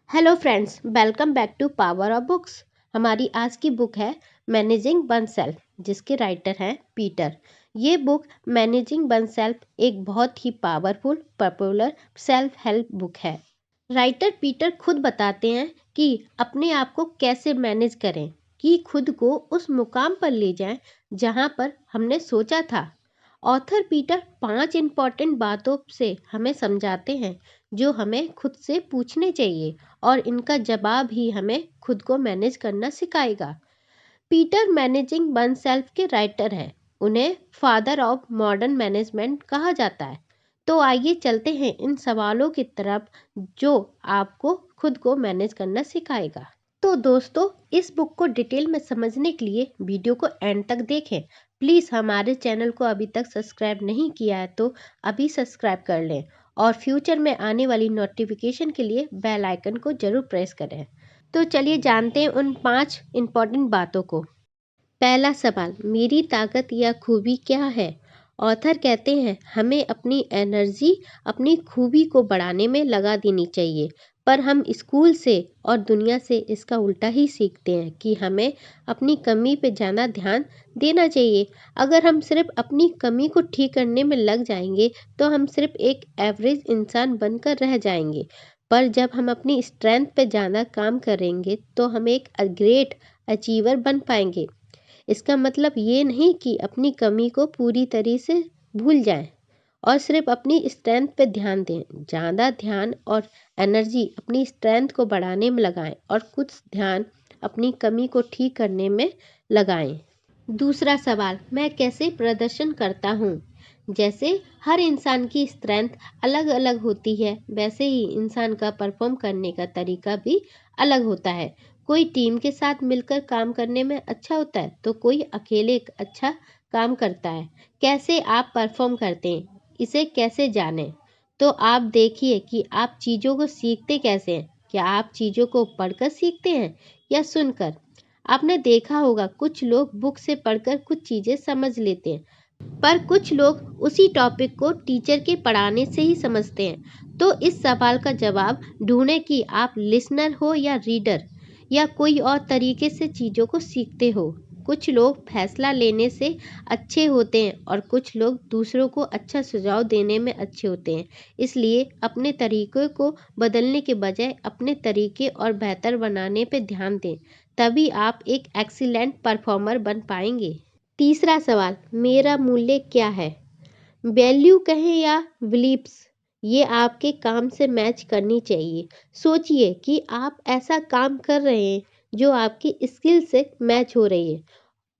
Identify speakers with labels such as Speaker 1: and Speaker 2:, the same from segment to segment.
Speaker 1: Hello friends, welcome back to power of books. हमारी आज की बुक है मैनेजिंग वन सेल्फ, जिसके राइटर हैं पीटर। ये बुक मैनेजिंग वन सेल्फ एक बहुत ही powerful popular self help book है। राइटर पीटर खुद बताते हैं कि अपने आप को कैसे मैनेज करें कि खुद को उस मुकाम पर ले जाएं जहां पर हमने सोचा था। ऑथर पीटर 5 इम्पॉर्टेंट बातों से हमें समझाते हैं जो हमें खुद से पूछने चाहिए और इनका जवाब ही हमें खुद को मैनेज करना सिखाएगा। पीटर मैनेजिंग वन सेल्फ के राइटर हैं। उन्हें फादर ऑफ मॉडर्न मैनेजमेंट कहा जाता है। तो आइए चलते हैं इन सवालों की तरफ जो आपको खुद को मैनेज करना सिखाएगा। तो दोस्तों, इस बुक को डिटेल में समझने के लिए वीडियो को एंड तक देखें। प्लीज़ हमारे चैनल को अभी तक सब्सक्राइब नहीं किया है तो अभी सब्सक्राइब कर लें और फ्यूचर में आने वाली नोटिफिकेशन के लिए बेल आइकन को जरूर प्रेस करें। तो चलिए जानते हैं उन 5 इम्पॉर्टेंट बातों को। पहला सवाल, मेरी ताकत या खूबी क्या है? ऑथर कहते हैं हमें अपनी एनर्जी अपनी खूबी को बढ़ाने में लगा देनी चाहिए, पर हम स्कूल से और दुनिया से इसका उल्टा ही सीखते हैं कि हमें अपनी कमी पे ज़्यादा ध्यान देना चाहिए। अगर हम सिर्फ अपनी कमी को ठीक करने में लग जाएंगे तो हम सिर्फ एक एवरेज इंसान बनकर रह जाएंगे। पर जब हम अपनी स्ट्रेंथ पे ज़्यादा काम करेंगे तो हम एक ग्रेट अचीवर बन पाएंगे। इसका मतलब ये नहीं कि अपनी कमी को पूरी तरह से भूल जाएं और सिर्फ अपनी स्ट्रेंथ पे ध्यान दें। ज़्यादा ध्यान और एनर्जी अपनी स्ट्रेंथ को बढ़ाने में लगाएं और कुछ ध्यान अपनी कमी को ठीक करने में लगाएं। दूसरा सवाल, मैं कैसे प्रदर्शन करता हूँ? जैसे हर इंसान की स्ट्रेंथ अलग अलग होती है, वैसे ही इंसान का परफॉर्म करने का तरीका भी अलग होता है। कोई टीम के साथ मिलकर काम करने में अच्छा होता है तो कोई अकेले अच्छा काम करता है। कैसे आप परफॉर्म करते हैं, इसे कैसे जानें? तो आप देखिए कि आप चीज़ों को सीखते कैसे हैं। क्या आप चीज़ों को पढ़कर सीखते हैं या सुनकर? आपने देखा होगा कुछ लोग बुक से पढ़कर कुछ चीज़ें समझ लेते हैं, पर कुछ लोग उसी टॉपिक को टीचर के पढ़ाने से ही समझते हैं। तो इस सवाल का जवाब ढूंढें कि आप लिसनर हो या रीडर, या कोई और तरीके से चीज़ों को सीखते हो। कुछ लोग फैसला लेने से अच्छे होते हैं और कुछ लोग दूसरों को अच्छा सुझाव देने में अच्छे होते हैं। इसलिए अपने तरीक़े को बदलने के बजाय अपने तरीके और बेहतर बनाने पर ध्यान दें, तभी आप एक एक्सीलेंट परफॉर्मर बन पाएंगे। तीसरा सवाल, मेरा मूल्य क्या है? वैल्यू कहें या बिलीफ्स, ये आपके काम से मैच करनी चाहिए। सोचिए कि आप ऐसा काम कर रहे हैं जो आपकी स्किल से मैच हो रही है,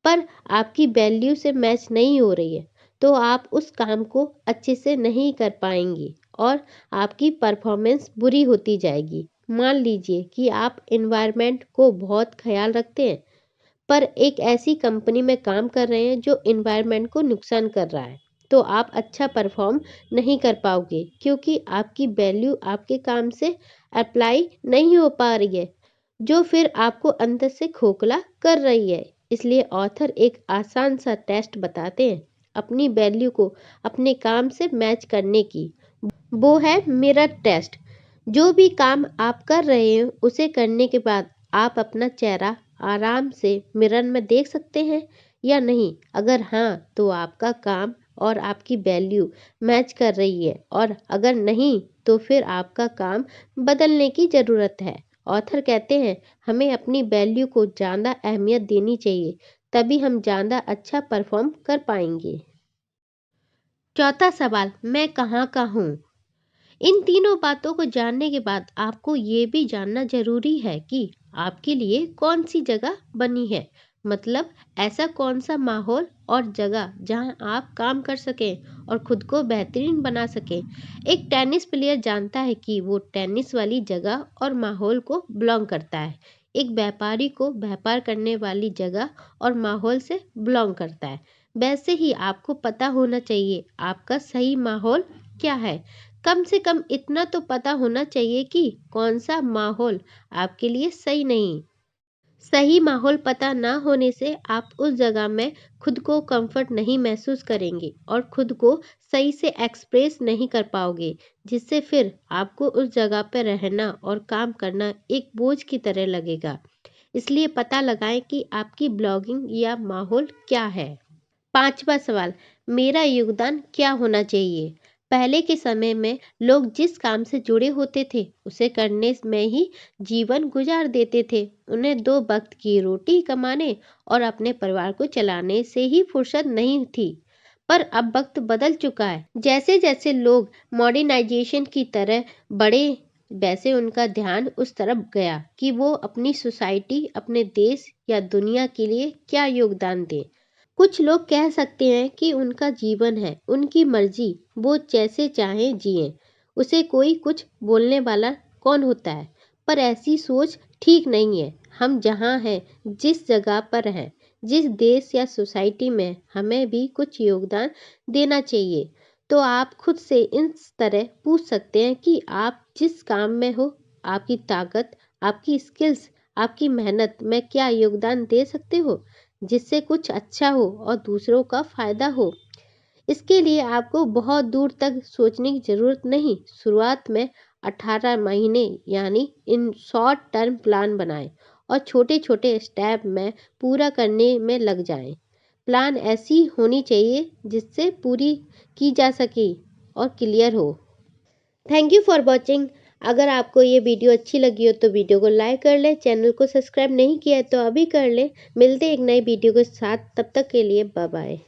Speaker 1: पर आपकी वैल्यू से मैच नहीं हो रही है, तो आप उस काम को अच्छे से नहीं कर पाएंगे और आपकी परफॉर्मेंस बुरी होती जाएगी। मान लीजिए कि आप एनवायरनमेंट को बहुत ख्याल रखते हैं, पर एक ऐसी कंपनी में काम कर रहे हैं जो एनवायरनमेंट को नुकसान कर रहा है, तो आप अच्छा परफॉर्म नहीं कर पाओगे क्योंकि आपकी वैल्यू आपके काम से अप्लाई नहीं हो पा रही है, जो फिर आपको अंदर से खोखला कर रही है। इसलिए ऑथर एक आसान सा टेस्ट बताते हैं अपनी वैल्यू को अपने काम से मैच करने की। वो है मिरर टेस्ट। जो भी काम आप कर रहे हैं उसे करने के बाद आप अपना चेहरा आराम से मिरर में देख सकते हैं या नहीं। अगर हाँ, तो आपका काम और आपकी वैल्यू मैच कर रही है, और अगर नहीं तो फिर आपका काम बदलने की ज़रूरत है। ऑथर कहते हैं हमें अपनी वैल्यू को ज़्यादा अहमियत देनी चाहिए, तभी हम ज़्यादा अच्छा परफॉर्म कर पाएंगे। चौथा सवाल, मैं कहाँ का हूँ? इन तीनों बातों को जानने के बाद आपको ये भी जानना जरूरी है कि आपके लिए कौन सी जगह बनी है। मतलब ऐसा कौन सा माहौल और जगह जहां आप काम कर सकें और खुद को बेहतरीन बना सकें। एक टेनिस प्लेयर जानता है कि वो टेनिस वाली जगह और माहौल को बिलोंग करता है। एक व्यापारी को व्यापार करने वाली जगह और माहौल से बिलोंग करता है। वैसे ही आपको पता होना चाहिए आपका सही माहौल क्या है। कम से कम इतना तो पता होना चाहिए कि कौन सा माहौल आपके लिए सही नहीं। सही माहौल पता ना होने से आप उस जगह में खुद को कंफर्ट नहीं महसूस करेंगे और खुद को सही से एक्सप्रेस नहीं कर पाओगे, जिससे फिर आपको उस जगह पर रहना और काम करना एक बोझ की तरह लगेगा। इसलिए पता लगाएं कि आपकी ब्लॉगिंग या माहौल क्या है। पांचवा सवाल, मेरा योगदान क्या होना चाहिए? पहले के समय में लोग जिस काम से जुड़े होते थे उसे करने में ही जीवन गुजार देते थे। उन्हें दो वक्त की रोटी कमाने और अपने परिवार को चलाने से ही फुर्सत नहीं थी। पर अब वक्त बदल चुका है। जैसे जैसे लोग मॉडर्नाइजेशन की तरह बढ़े, वैसे उनका ध्यान उस तरफ गया कि वो अपनी सोसाइटी, अपने देश या दुनिया के लिए क्या योगदान दें। कुछ लोग कह सकते हैं कि उनका जीवन है, उनकी मर्जी, वो जैसे चाहें जिएं, उसे कोई कुछ बोलने वाला कौन होता है। पर ऐसी सोच ठीक नहीं है। हम जहाँ हैं, जिस जगह पर हैं, जिस देश या सोसाइटी में, हमें भी कुछ योगदान देना चाहिए। तो आप खुद से इस तरह पूछ सकते हैं कि आप जिस काम में हो, आपकी ताकत, आपकी स्किल्स, आपकी मेहनत में क्या योगदान दे सकते हो, जिससे कुछ अच्छा हो और दूसरों का फायदा हो। इसके लिए आपको बहुत दूर तक सोचने की जरूरत नहीं। शुरुआत में 18 महीने यानी इन शॉर्ट टर्म प्लान बनाएं और छोटे छोटे स्टेप में पूरा करने में लग जाएं। प्लान ऐसी होनी चाहिए जिससे पूरी की जा सके और क्लियर हो। Thank you for watching. अगर आपको ये वीडियो अच्छी लगी हो तो वीडियो को लाइक कर ले, चैनल को सब्सक्राइब नहीं किया है तो अभी कर ले। मिलते हैं एक नई वीडियो के साथ, तब तक के लिए बाय बाय।